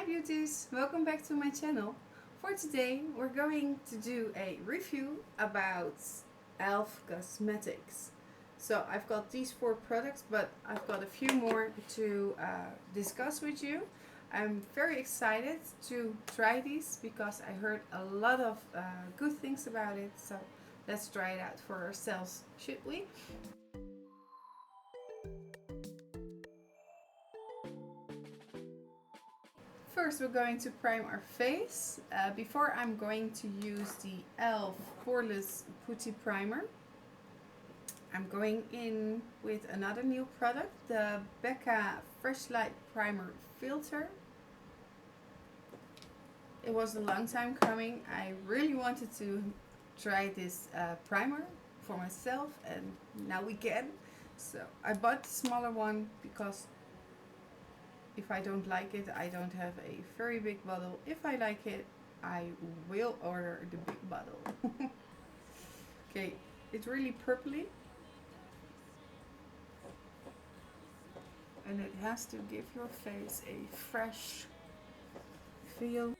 beauties, welcome back to my channel. For today we're going to do a review about E.L.F cosmetics. So I've got these 4 products, but I've got a few more to discuss with you. I'm very excited to try these because I heard a lot of good things about it. So let's try it out for ourselves, should we? First we're going to prime our face. Before I'm going to use the E.L.F Poreless Putty Primer. I'm going in with another new product, the BECCA Fresh Light Primer Filter. It was a long time coming. I really wanted to try this primer for myself, and now we can. So I bought the smaller one because if I don't like it, I don't have a very big bottle. If I like it, I will order the big bottle. Okay, it's really purpley. And it has to give your face a fresh feel.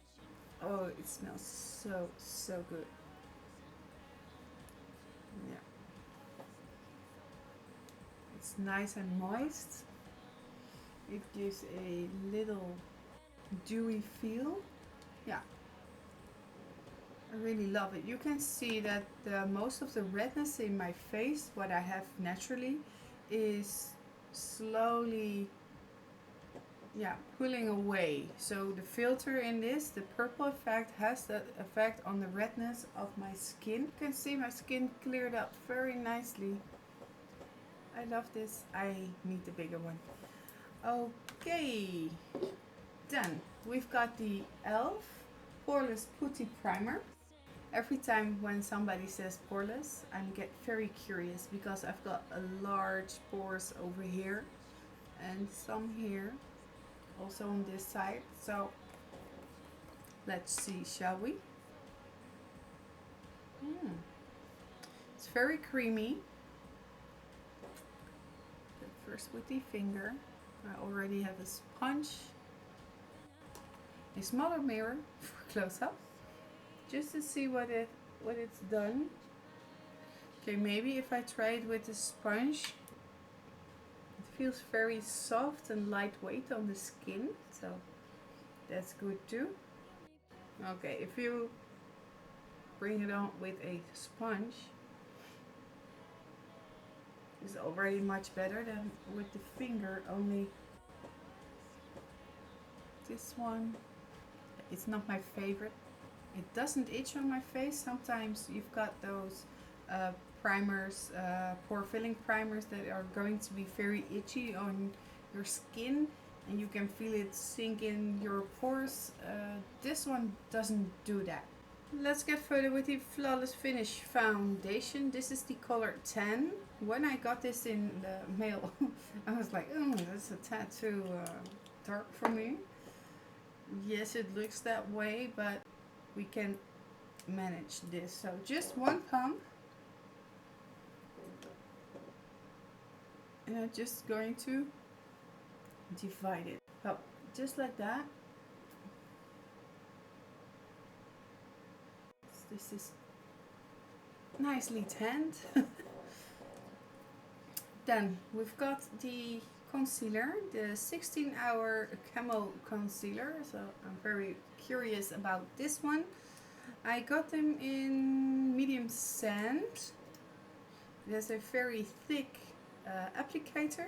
Oh, it smells so good. Yeah. It's nice and moist. It gives a little dewy feel. Yeah. I really love it. You can see that most of the redness in my face, what I have naturally, is slowly pulling away. So the filter in this, the purple effect, has that effect on the redness of my skin. You can see my skin cleared up very nicely. I love this. I need the bigger one. Okay, then we've got the E.L.F Poreless Putty Primer. Every time when somebody says poreless, I get very curious because I've got a large pores over here and some here, also on this side. So let's see, shall we? It's very creamy. But first with the finger. I already have a sponge, a smaller mirror for close-up, just to see what it's done. Okay, maybe if I try it with a sponge, it feels very soft and lightweight on the skin, so that's good too. Okay, if you bring it on with a sponge, it's already much better than with the finger. Only this one, it's not my favorite. It doesn't itch on my face. Sometimes you've got those primers, pore filling primers, that are going to be very itchy on your skin and you can feel it sink in your pores. This one doesn't do that. Let's get further with the Flawless Finish foundation. This is the color 10. When I got this in the mail, I was like, that's a tad too dark for me. Yes, it looks that way, but we can manage this. So just one pump. And I'm just going to divide it. So just like that. This is nicely tanned. Then we've got the concealer, the 16-hour camo concealer. So I'm very curious about this one. I got them in medium sand. It has a very thick applicator.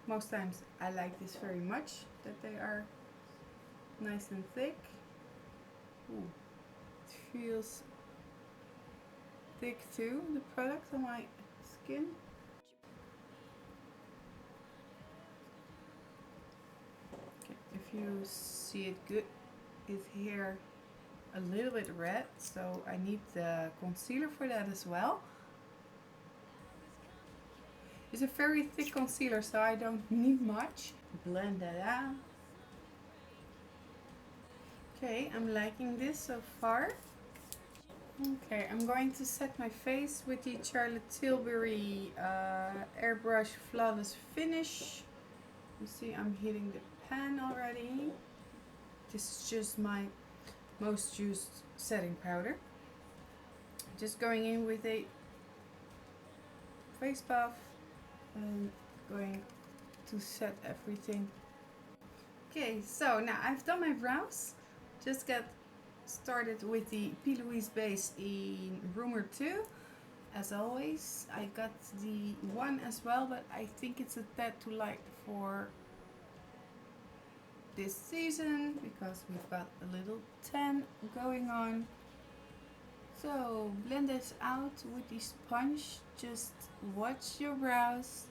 Most times I like this very much, that they are nice and thick. Ooh, it feels thick too, the product on my skin. Okay, if you see it good, it's here a little bit red, so I need the concealer for that as well. It's a very thick concealer, so I don't need much. Blend that out. Okay, I'm liking this so far. Okay, I'm going to set my face with the Tilbury Airbrush Flawless Finish. You see I'm heating the pan already. This is just my most used setting powder. Just going in with a face puff and going to set everything. Okay, so now I've done my brows. Just get started with the P.Louise base in Rumor 2. As always, I got the one as well, but I think it's a tad too light for this season because we've got a little tan going on. So blend this out with the sponge. Just watch your brows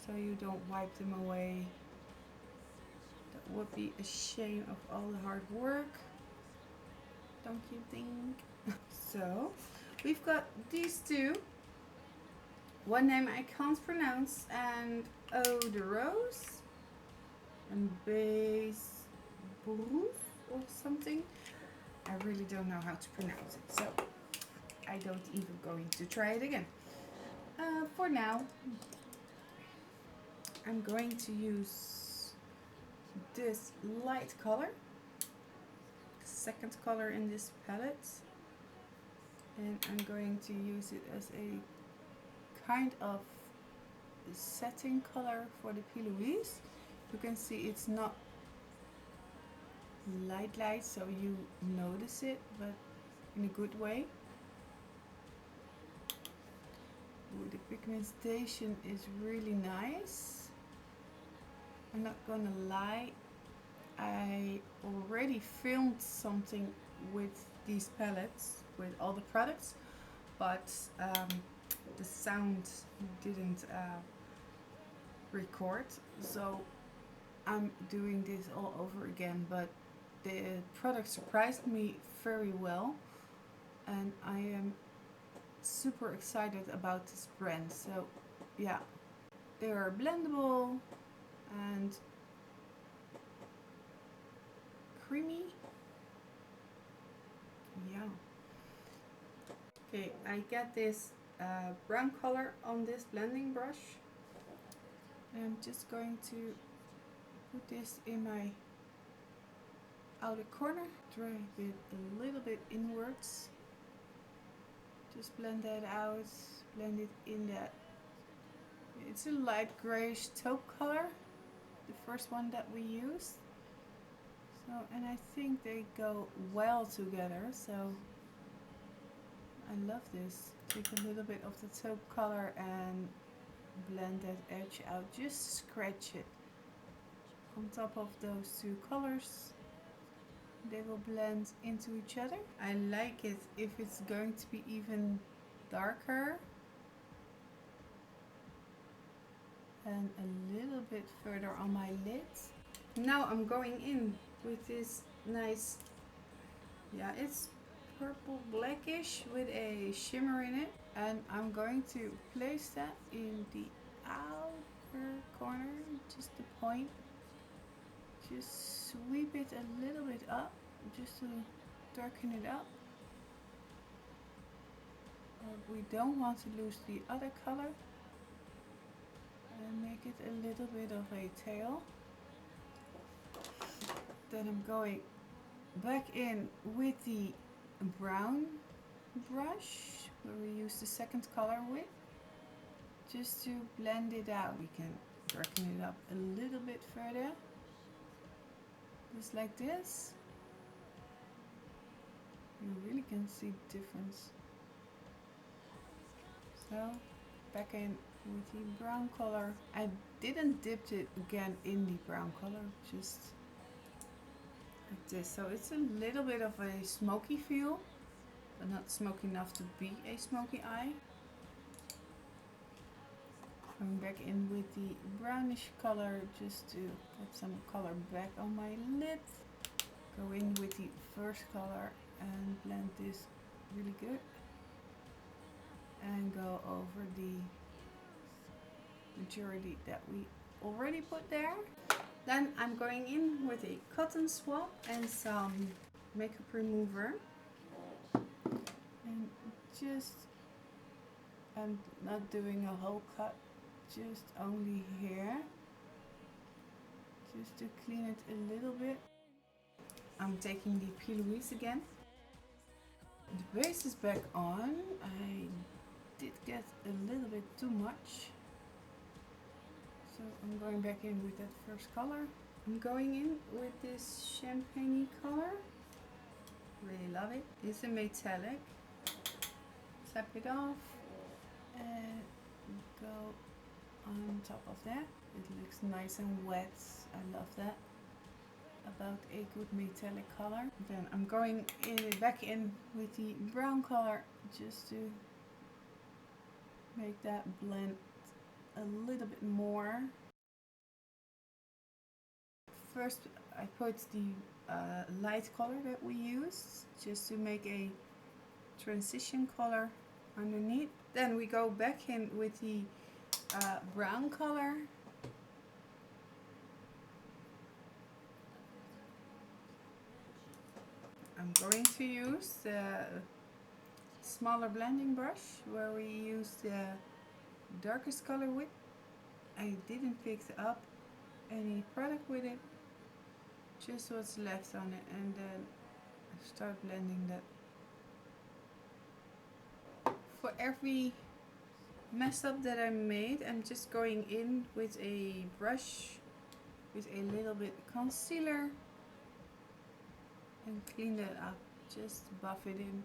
so you don't wipe them away. That would be a shame of all the hard work, don't you think? So we've got these two. One name I can't pronounce, and Eau de Rose and Base Bruce or something. I really don't know how to pronounce it, so I don't even going to try it again. For now, I'm going to use this light color, second color in this palette, and I'm going to use it as a kind of setting color for the P.Louise. You can see it's not light, so you notice it, but in a good way. Ooh, the pigmentation is really nice. I'm not gonna lie, I already filmed something with these palettes, with all the products, but the sound didn't record, so I'm doing this all over again. But the product surprised me very well, and I am super excited about this brand. So yeah, they are blendable and creamy. Yeah. Okay, I get this brown color on this blending brush. I'm just going to put this in my outer corner, drag it a little bit inwards. Just blend that out, blend it in that. It's a light grayish taupe color, the first one that we used. So, and I think they go well together, so I love this. Take a little bit of the taupe color and blend that edge out, just scratch it on top of those two colors. They will blend into each other. I like it if it's going to be even darker and a little bit further on my lids. Now I'm going in with this nice, yeah, it's purple blackish with a shimmer in it, and I'm going to place that in the outer corner, just the point. Just sweep it a little bit up, just to darken it up. We don't want to lose the other color, and make it a little bit of a tail. Then I'm going back in with the brown brush, where we use the second color with, just to blend it out. We can darken it up a little bit further, just like this. You really can see the difference. So back in with the brown color. I didn't dip it again in the brown color, just like this. So it's a little bit of a smoky feel, but not smoky enough to be a smoky eye. Coming back in with the brownish color, just to get some color back on my lid. Go in with the first color and blend this really good, and go over the majority that we already put there. Then I'm going in with a cotton swab and some makeup remover, and just, I'm not doing a whole cut, just only here, just to clean it a little bit. I'm taking the P.Louise again. The base is back on. I did get a little bit too much, so I'm going back in with that first color. I'm going in with this champagne color. Really love it. It's a metallic. Tap it off and go on top of that. It looks nice and wet. I love that about a good metallic color. Then I'm going back in with the brown color just to make that blend a little bit more. First I put the light color that we used just to make a transition color underneath. Then we go back in with the brown color. I'm going to use the smaller blending brush where we use the darkest color with. I didn't pick up any product with it, just what's left on it, and then I start blending that. For every mess up that I made, I'm just going in with a brush with a little bit concealer and clean that up. Just buff it in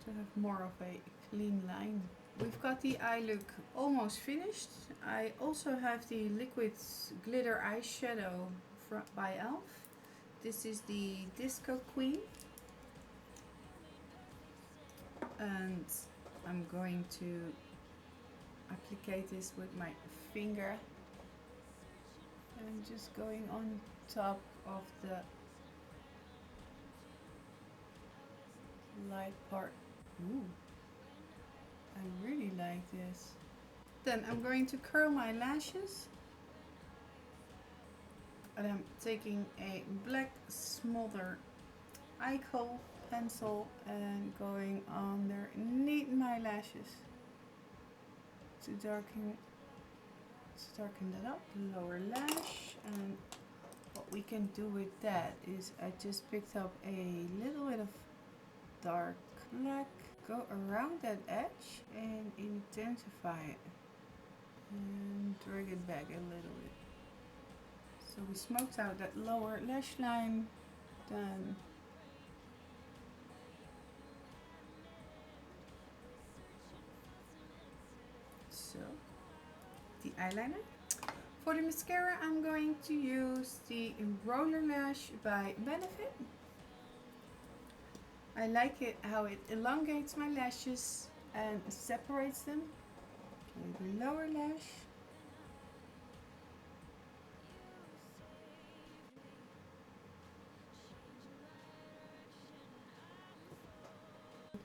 to have more of a clean line. We've got the eye look almost finished. I also have the liquid glitter eyeshadow by E.L.F. This is the Disco Queen, and I'm going to apply this with my finger and just going on top of the light part. Ooh, I really like this. Then I'm going to curl my lashes, and I'm taking a black Smolder Eye kohl pencil and going underneath my lashes to darken that up. Lower lash, and what we can do with that is I just picked up a little bit of dark black, go around that edge and intensify it and drag it back a little bit. So we smoked out that lower lash line. Then so the eyeliner. For the mascara, I'm going to use the Roller Lash by Benefit. I like it how it elongates my lashes and separates them. Okay, the lower lash.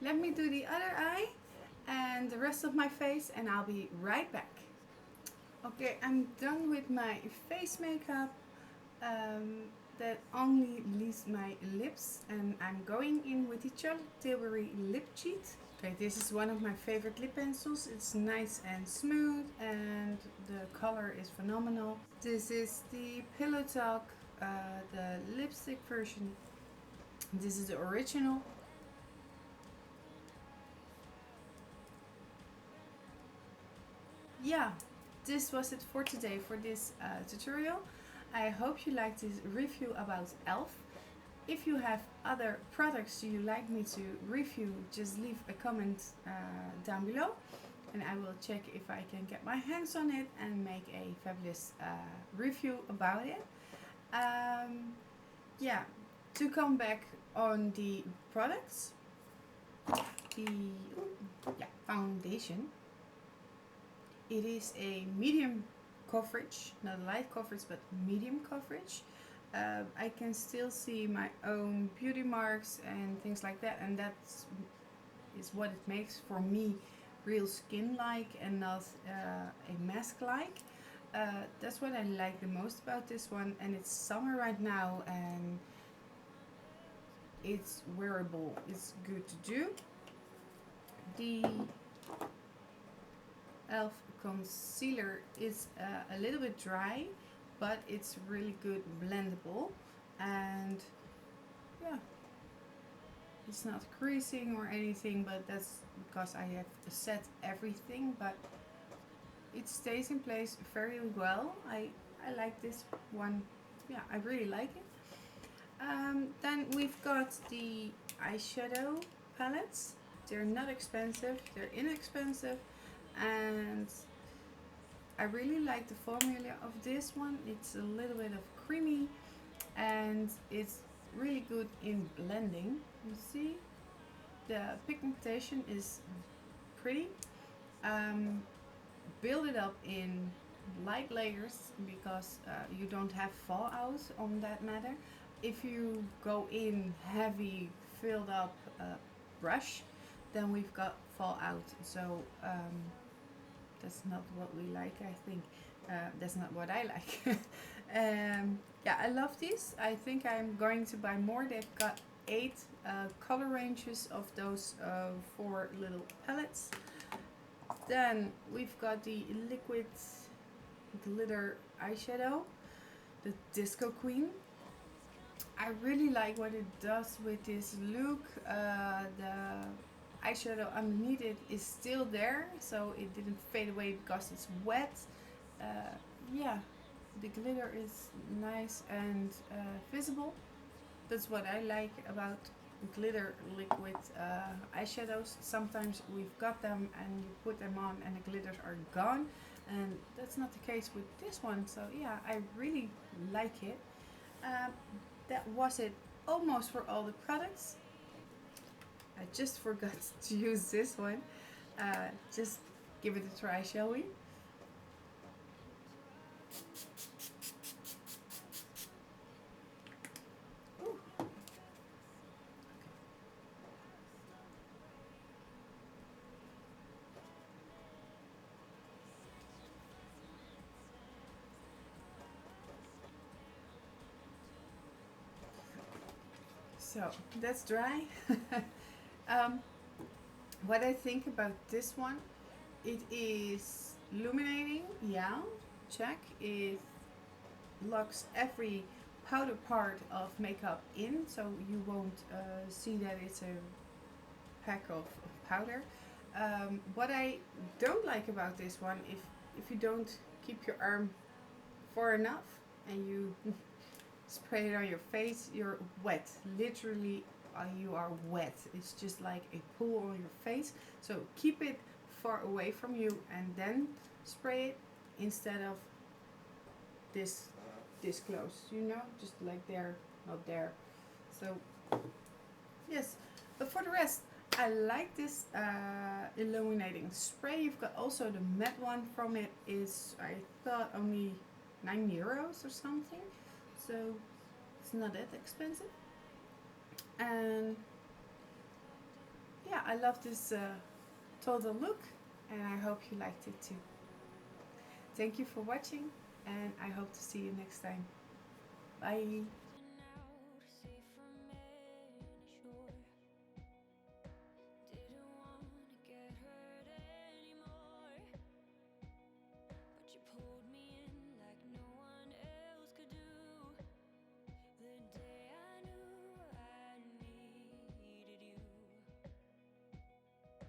Let me do the other eye and the rest of my face, and I'll be right back. Okay, I'm done with my face makeup. That only leaves my lips, and I'm going in with the Tilbury lip cheat. Okay, this is one of my favorite lip pencils. It's nice and smooth, and the color is phenomenal. This is the Pillow Talk, the lipstick version. This is the original. Yeah, this was it for today for this tutorial. I hope you liked this review about E.L.F. If you have other products you like me to review, just leave a comment down below, and I will check if I can get my hands on it and make a fabulous review about it. Yeah, to come back on the products, the foundation. It is a medium coverage, not light coverage, but medium coverage. I can still see my own beauty marks and things like that, and that is what it makes for me real skin-like and not a mask-like. That's what I like the most about this one, and it's summer right now and it's wearable. It's good to do. The E.L.F. concealer is a little bit dry, but it's really good blendable, and yeah, it's not creasing or anything, but that's because I have set everything, but it stays in place very well. I like this one. Yeah, I really like it. Then we've got the eyeshadow palettes. They're not expensive, they're inexpensive, and I really like the formula of this one. It's a little bit of creamy, and it's really good in blending. You see, the pigmentation is pretty. Um, Build it up in light layers because you don't have fallout on that matter. If you go in heavy filled up brush, then we've got fallout. So that's not what we like, I think. That's not what I like. Yeah, I love these. I think I'm going to buy more. They've got 8 color ranges of those 4 little palettes. Then we've got the liquid glitter eyeshadow, the Disco Queen. I really like what it does with this look. The eyeshadow underneath it is still there, so it didn't fade away because it's wet. Uh, yeah, the glitter is nice and visible. That's what I like about glitter liquid eyeshadows. Sometimes we've got them and you put them on and the glitters are gone, and that's not the case with this one. So yeah, I really like it. That was it almost for all the products. I just forgot to use this one. Just give it a try, shall we? Ooh. So that's dry. um, what I think about this one, it is illuminating, yeah, check. It locks every powder part of makeup in, so you won't see that it's a pack of powder. What I don't like about this one, if you don't keep your arm far enough and you spray it on your face, you're wet. Literally, you are wet. It's just like a pool on your face. So keep it far away from you and then spray it instead of this close. You know, just like there, not there. So yes, but for the rest, I like this illuminating spray. You've got also the matte one from it. Is I thought only €9 or something. So it's not that expensive. And yeah, I love this total look, and I hope you liked it too. Thank you for watching, and I hope to see you next time. Bye!